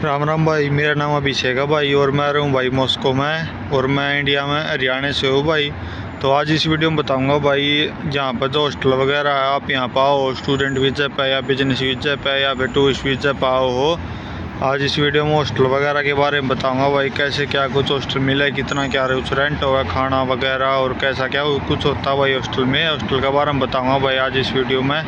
राम राम भाई, मेरा नाम अभिषेक है भाई और मैं रहूँ भाई मॉस्को में और मैं इंडिया में हरियाणा से हूँ भाई। तो आज इस वीडियो में बताऊंगा भाई जहाँ पर जो हॉस्टल वगैरह है आप यहाँ पर आओ स्टूडेंट वीज़ा पे या बिजनेस वीज़ा पे या फिर टूरिस्ट वीज़ा पे आओ हो। आज इस वीडियो में हॉस्टल वगैरह के बारे में बताऊँगा भाई, कैसे क्या कुछ हॉस्टल मिला है, कितना क्या कुछ रेंट होगा, खाना वगैरह और कैसा क्या कुछ होता है भाई हॉस्टल में। हॉस्टल के बारे में बताऊँगा भाई आज इस वीडियो में।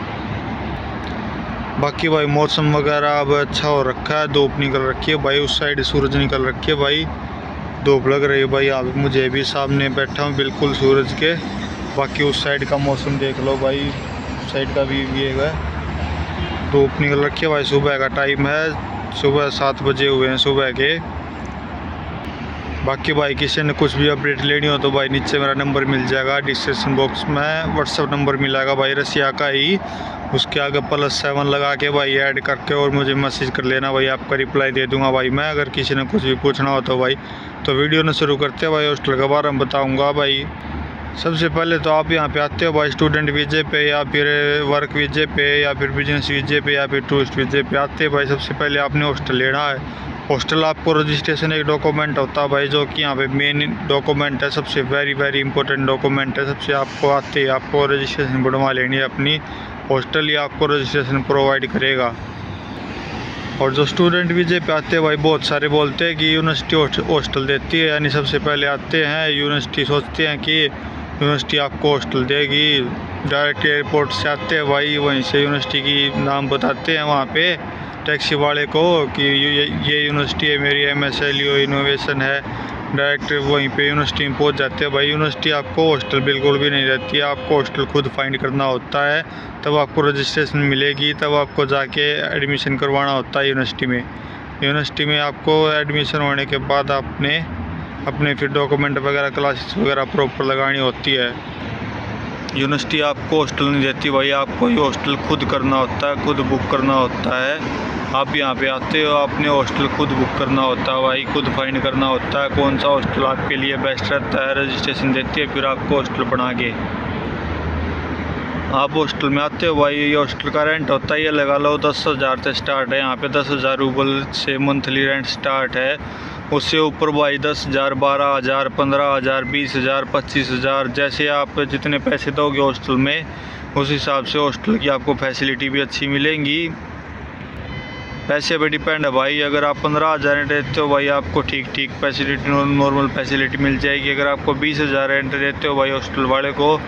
बाकी भाई मौसम वगैरह अब अच्छा हो रखा है, धूप निकल रखी है भाई, उस साइड सूरज निकल रखी है भाई, धूप लग रही है भाई। यहाँ पे मुझे भी सामने बैठा हूँ बिल्कुल सूरज के। बाकी उस साइड का मौसम देख लो भाई, उस साइड का भी ये है, धूप निकल रखी है भाई। सुबह का टाइम है, सुबह 7 बजे हुए हैं सुबह के। बाकी भाई किसी ने कुछ भी अपडेट लेनी हो तो भाई नीचे मेरा नंबर मिल जाएगा, डिस्क्रिप्शन बॉक्स में व्हाट्सअप नंबर मिलेगा भाई रसिया का ही, उसके आगे +7 लगा के भाई ऐड करके और मुझे मैसेज कर लेना भाई, आपका रिप्लाई दे दूंगा भाई मैं, अगर किसी ने कुछ भी पूछना हो तो भाई। तो वीडियो ने शुरू करते हैं भाई, हॉस्टल के बारे में बताऊँगा भाई। सबसे पहले तो आप यहाँ पे आते हो भाई स्टूडेंट वीज़े पे या फिर वर्क वीज़े पे या फिर बिजनेस वीज़े पे या फिर टूरिस्ट वीज़े पे आते हैं भाई। सबसे पहले आपने हॉस्टल लेना है। हॉस्टल आपको रजिस्ट्रेशन एक डॉक्यूमेंट होता है भाई, जो कि यहाँ पे मेन डॉक्यूमेंट है, सबसे वेरी इंपॉर्टेंट डॉक्यूमेंट है। सबसे आपको आते ही आपको रजिस्ट्रेशन बनवा लेनी है अपनी, हॉस्टल ही आपको रजिस्ट्रेशन प्रोवाइड करेगा। और जो स्टूडेंट वीज़े पे आते हैं भाई बहुत सारे बोलते हैं कि यूनिवर्सिटी हॉस्टल देती है, यानी सबसे पहले आते हैं यूनिवर्सिटी, सोचते हैं कि यूनिवर्सिटी आपको हॉस्टल देगी, डायरेक्ट एयरपोर्ट से आते हैं भाई, वहीं से यूनिवर्सिटी की नाम बताते हैं वहाँ पे टैक्सी वाले को कि ये यूनिवर्सिटी है मेरी, MSLU इनोवेशन है, डायरेक्ट वहीं पे यूनिवर्सिटी में पहुँच जाते हैं भाई। यूनिवर्सिटी आपको हॉस्टल बिल्कुल भी नहीं रहती है, आपको हॉस्टल खुद फाइंड करना होता है, तब आपको रजिस्ट्रेशन मिलेगी, तब आपको जाके एडमिशन करवाना होता है यूनिवर्सिटी में। यूनिवर्सिटी में आपको एडमिशन होने के बाद आपने अपने फिर डॉक्यूमेंट वगैरह क्लासेस वगैरह प्रॉपर लगानी होती है। यूनिवर्सिटी आपको हॉस्टल नहीं देती भाई, आपको ये हॉस्टल खुद करना होता है, खुद बुक करना होता है। आप यहाँ पे आते हो, आपने हॉस्टल खुद बुक करना होता है भाई, खुद फाइंड करना होता है कौन सा हॉस्टल आपके लिए बेस्ट रहता है। रजिस्ट्रेशन देती है फिर आपको हॉस्टल बना के आप हॉस्टल में आते हो भाई। ये हॉस्टल का रेंट होता है, ये लगा लो 10,000 से स्टार्ट है, यहाँ पे 10,000 रूबल से मंथली रेंट स्टार्ट है। उससे ऊपर भाई 10,000, 12,000, 15,000, 20,000, 25,000, जैसे आप जितने पैसे दोगे हॉस्टल में उस हिसाब से हॉस्टल की आपको फैसिलिटी भी अच्छी मिलेंगी। पैसे पे डिपेंड है भाई, अगर आप 15,000 रेंट देते हो भाई आपको ठीक फैसिलिटी नॉर्मल फैसिलिटी मिल जाएगी। अगर आपको 20,000 रेंट देते हो भाई हॉस्टल वाले को,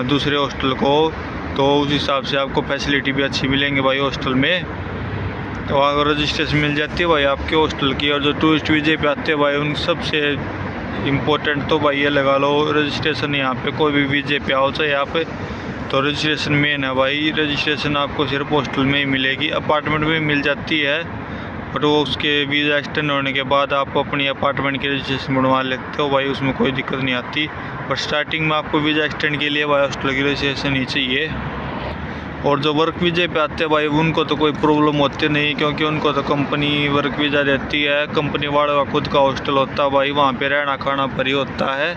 दूसरे हॉस्टल को, तो उस हिसाब से आपको फैसिलिटी भी अच्छी मिलेंगे भाई हॉस्टल में। तो अगर रजिस्ट्रेशन मिल जाती है भाई आपके हॉस्टल की। और जो टूरिस्ट वीज़े पे आते हैं भाई उन सबसे इम्पोर्टेंट तो भाई ये लगा लो रजिस्ट्रेशन, यहाँ पे कोई भी वीज़े पे आओ चाहे यहाँ पे, तो रजिस्ट्रेशन मेन है भाई। रजिस्ट्रेशन आपको सिर्फ हॉस्टल में ही मिलेगी, अपार्टमेंट में मिल जाती है बट वो उसके वीज़ा एक्सटेंड होने के बाद आप अपनी अपार्टमेंट की रजिस्ट्रेशन बनवा लेते हो भाई, उसमें कोई दिक्कत नहीं आती। बट स्टार्टिंग में आपको वीज़ा एक्सटेंड के लिए भाई हॉस्टल की रजिस्ट्रेशन ही चाहिए। और जो वर्क वीज़े पे आते हैं भाई उनको तो कोई प्रॉब्लम होती नहीं, क्योंकि उनको तो कंपनी वर्क वीज़ा देती है, कंपनी वालों का खुद का हॉस्टल होता है भाई, वहाँ पे रहना खाना फ्री होता है।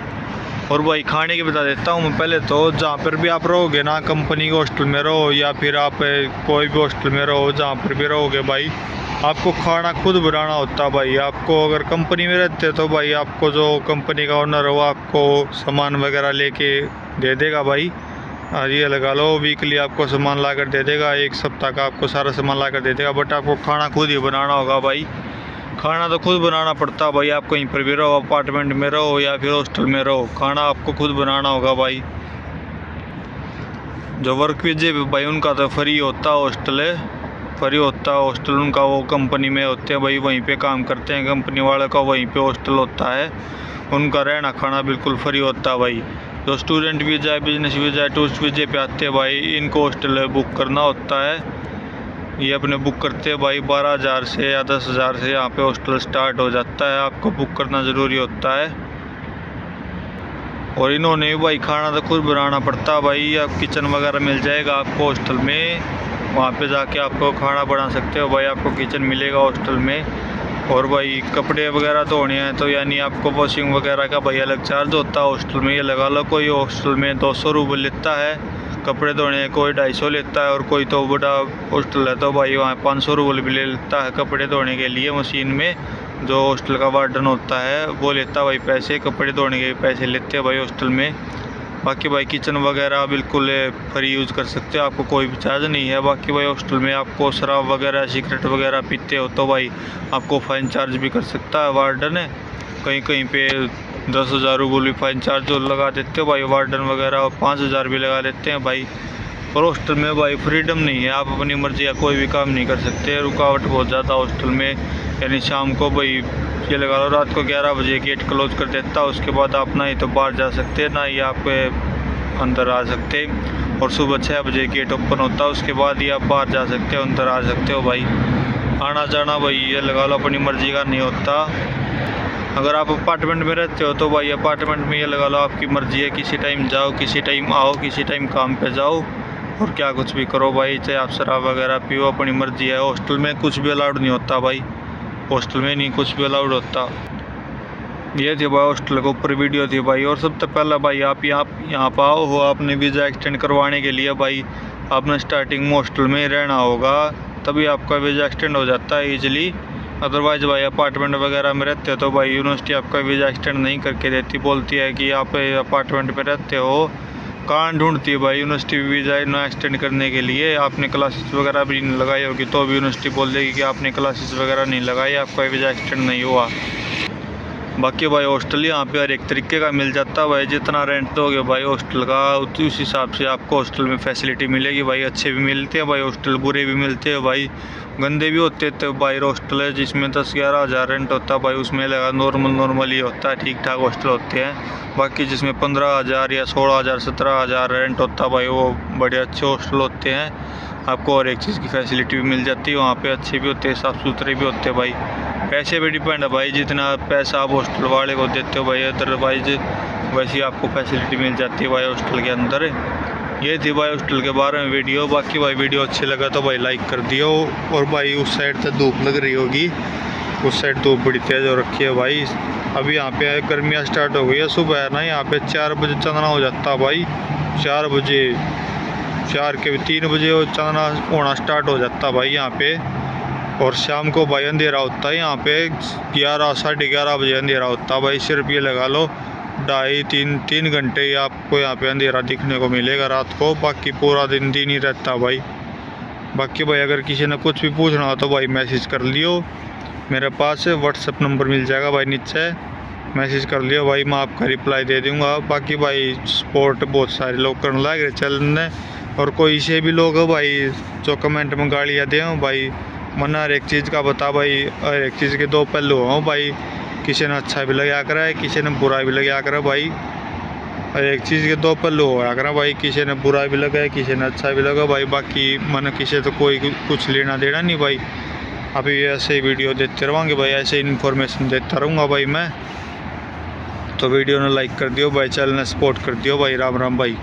और भाई खाने की बता देता हूँ मैं पहले तो, जहाँ पर भी आप रहोगे ना, कंपनी के हॉस्टल में रहो या फिर आप कोई भी हॉस्टल में रहो, जहाँ पर भी रहोगे भाई आपको खाना खुद बनाना होता है भाई। आपको अगर कंपनी में रहते तो भाई आपको जो कंपनी का ओनर हो आपको सामान वगैरह लेके दे देगा भाई, ये लगा लो वीकली आपको सामान ला कर दे देगा, एक सप्ताह का आपको सारा सामान ला कर दे देगा। बट आपको खाना खुद ही बनाना होगा भाई, खाना तो खुद बनाना पड़ता है भाई। आप कहीं पर भी रहो, अपार्टमेंट में रहो या फिर हॉस्टल में रहो, खाना आपको खुद बनाना होगा भाई। जो वर्क वीज़े पे भाई उनका तो फ्री होता है, हॉस्टल है फ्री होता है हॉस्टल उनका, वो कंपनी में होते हैं भाई, वहीं पे काम करते हैं कंपनी वाले का, वहीं पे हॉस्टल होता है, उनका रहना खाना बिल्कुल फ्री होता है भाई। जो स्टूडेंट वीज़ा है, बिजनेस वीज़ा है, टूरिस्ट वीज़े पे आते हैं भाई इनको हॉस्टल बुक करना होता है। ये अपने बुक करते हैं भाई 12,000 से या 10,000 से यहाँ पे हॉस्टल स्टार्ट हो जाता है, आपको बुक करना ज़रूरी होता है। और इन्होंने भी भाई खाना तो खुद बनाना पड़ता है भाई, आप किचन वगैरह मिल जाएगा आपको हॉस्टल में, वहाँ पे जाके आपको खाना बना सकते हो भाई, आपको किचन मिलेगा हॉस्टल में। और भाई कपड़े वगैरह धोने हैं तो यानी आपको वॉशिंग वगैरह का भाई अलग चार्ज होता है हॉस्टल में, ये लगा लो कोई हॉस्टल में 200 रूबल लेता है कपड़े धोने कोई 250 लेता है, और कोई तो बड़ा हॉस्टल है तो भाई वहाँ 500 रुपये भी ले लेता है कपड़े धोने के लिए। मशीन में जो हॉस्टल का वार्डन होता है वो लेता है भाई पैसे, कपड़े धोने के पैसे लेते हैं भाई हॉस्टल में। बाकी भाई किचन वगैरह बिल्कुल फ्री यूज़ कर सकते हो, आपको कोई भी चार्ज नहीं है। बाकी भाई हॉस्टल में आपको शराब वगैरह सिगरेट वगैरह पीते हो तो भाई आपको फ़ाइन चार्ज भी कर सकता है वार्डन है। कहीं कहीं पे 10,000 रुपये भी फ़ाइन चार्ज लगा देते हो भाई वार्डन वगैरह, और 5,000 भी लगा देते हैं भाई। और हॉस्टल में भाई फ्रीडम नहीं है, आप अपनी मर्जी का कोई भी काम नहीं कर सकते, रुकावट बहुत ज़्यादा हॉस्टल में। यानी शाम को भाई ये लगा लो रात को 11 बजे गेट क्लोज कर देता है, उसके बाद आप ना ही तो बाहर जा सकते ना ही आप अंदर आ सकते, और सुबह 6 बजे गेट ओपन होता है, उसके बाद ही आप बाहर जा सकते हो, अंदर आ सकते हो भाई। आना जाना भाई ये लगा लो अपनी मर्जी का नहीं होता। अगर आप अपार्टमेंट में रहते हो तो भाई अपार्टमेंट में ये लगा लो आपकी मर्जी है, किसी टाइम जाओ किसी टाइम आओ, किसी टाइम काम पे जाओ और क्या कुछ भी करो भाई, चाहे आप शराब वगैरह पियो, अपनी मर्जी है। हॉस्टल में कुछ भी अलाउड नहीं होता भाई, हॉस्टल में नहीं कुछ भी अलाउड होता। ये थी भाई हॉस्टल के ऊपर वीडियो थी भाई। और सबसे पहला भाई आप यहाँ पर आओ हो, आपने वीज़ा एक्सटेंड करवाने के लिए भाई आपने स्टार्टिंग में हॉस्टल में ही रहना होगा, तभी आपका वीज़ा एक्सटेंड हो जाता है ईजिली। अदरवाइज भाई अपार्टमेंट वगैरह में रहते हो तो भाई यूनिवर्सिटी आपका वीज़ा एक्सटेंड नहीं करके देती, बोलती है कि आप अपार्टमेंट पे रहते हो। कहाँ ढूंढती है भाई यूनिवर्सिटी वीज़ा ना एक्सटेंड करने के लिए, आपने क्लासेस वगैरह भी नहीं लगाई होगी तो भी यूनिवर्सिटी बोल देगी कि आपने क्लासेस वगैरह नहीं लगाई, आपका वीज़ा एक्सटेंड नहीं हुआ। बाकी भाई हॉस्टल यहाँ पे हर एक तरीके का मिल जाता है भाई, जितना रेंट दोगे भाई हॉस्टल का उस हिसाब से आपको हॉस्टल में फैसिलिटी मिलेगी भाई। अच्छे भी मिलते हैं भाई हॉस्टल, बुरे भी मिलते हैं भाई, गंदे भी होते तो भाई हॉस्टल है जिसमें 10-11 हज़ार रेंट होता है भाई, उसमें लगा नॉर्मल ही होता है, ठीक ठाक हॉस्टल होते हैं। बाकी जिसमें 15,000 या 16,000 17,000 रेंट होता है भाई वो बड़े अच्छे हॉस्टल होते हैं, आपको हर एक चीज़ की फैसिलिटी भी मिल जाती है वहाँ पे, अच्छे भी होते हैं साफ़ सुथरे भी होते हैं भाई। पैसे पे डिपेंड है भाई, जितना पैसा आप हॉस्टल वाले को देते हो भाई अदरवाइज वैसी आपको फैसिलिटी मिल जाती है भाई हॉस्टल के अंदर। ये थी भाई हॉस्टल के बारे में वीडियो। बाकी भाई वीडियो अच्छी लगा तो भाई लाइक कर दियो। और भाई उस साइड से धूप लग रही होगी, उस साइड धूप बड़ी तेज़ हो रखी है भाई। अभी यहाँ पे गर्मियाँ स्टार्ट हो गई है, सुबह है ना यहाँ पे 4 बजे चांदना हो जाता है भाई, 4 बजे 4 के 3 बजे चांदना होना स्टार्ट हो जाता है भाई यहाँ पे। और शाम को भाई अंधेरा होता है यहाँ पे 11 साढ़े 11 बजे अंधेरा होता है भाई। सिर्फ ये लगा लो 2.5-3 घंटे ही आपको यहाँ पे अंधेरा दिखने को मिलेगा रात को, बाकी पूरा दिन ही रहता भाई। बाकी भाई अगर किसी ने कुछ भी पूछना हो तो भाई मैसेज कर लियो, मेरे पास व्हाट्सएप नंबर मिल जाएगा भाई नीचे, मैसेज कर लियो भाई, मैं आपका रिप्लाई दे दूँगा। बाकी भाई सपोर्ट बहुत सारे लोग करने लगे चैनल ने, और कोई से भी लोग हो भाई जो कमेंट में गालियाँ दे भाई, मना हर एक चीज़ का बता भाई, हर एक चीज़ के 2 पहलू हों भाई, किसी ने अच्छा भी लगा करा है किसी ने बुरा भी लगा करा भाई, हर एक चीज़ के 2 पहलू होया करा भाई, किसी ने बुरा भी लगा है किसी ने अच्छा भी लगा भाई। बाकी मन किसी तो कोई कुछ लेना देना नहीं भाई, अभी ऐसे ही वीडियो देते रहेंगे भाई, ऐसे इन्फॉर्मेशन देता रहूँगा भाई मैं। तो वीडियो ने लाइक कर दियो भाई, चैनल ने सपोर्ट कर दियो भाई। राम राम भाई।